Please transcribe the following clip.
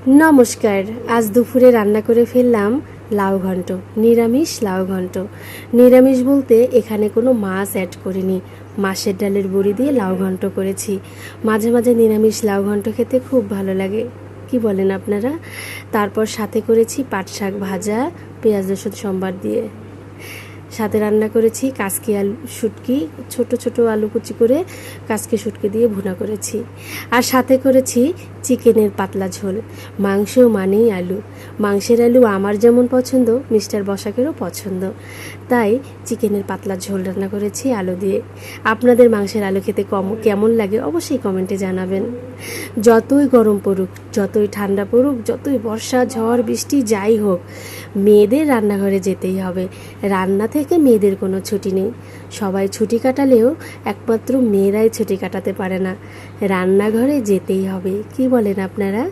নমস্কার। আজ দুপুরে রান্না করে ফেললাম লাউ ঘন্ট, নিরামিষ লাউ ঘন্ট। নিরামিষ বলতে এখানে কোনো মাছ অ্যাড করিনি, মাছের ডালের বড়ি দিয়ে লাউ ঘন্ট করেছি। মাঝে মাঝে নিরামিষ লাউ ঘন্ট খেতে খুব ভালো লাগে, কি বলেন আপনারা? তারপর সাথে করেছি পাট শাক ভাজা, পেঁয়াজ রসুন সম্বার দিয়ে। সাথে রান্না করেছি কাসকি আলু শুটকি, ছোট ছোট আলু কুচি করে কাসকি শুটকি দিয়ে ভুনা করেছি। আর সাথে করেছি চিকেনের পাতলা ঝোল। মাংস মানেই আলু, মাংসের আলু আমার যেমন পছন্দ মিস্টার বসাকেরও পছন্দ, তাই চিকেনের পাতলা ঝোল রান্না করেছি আলু দিয়ে। আপনাদের মাংসের আলু খেতে কেমন লাগে অবশ্যই কমেন্টে জানাবেন। যতই গরম পড়ুক, যতই ঠান্ডা পড়ুক, যতই বর্ষা ঝড় বৃষ্টি যাই হোক, মেয়েদের রান্নাঘরে যেতেই হবে। রান্না থেকে মেয়েদের কোনো ছুটি নেই। সবাই ছুটি কাটালেও একমাত্র মেয়েরাই ছুটি কাটাতে পারে না, রান্নাঘরে যেতেই হবে। কি বলেন আপনারা?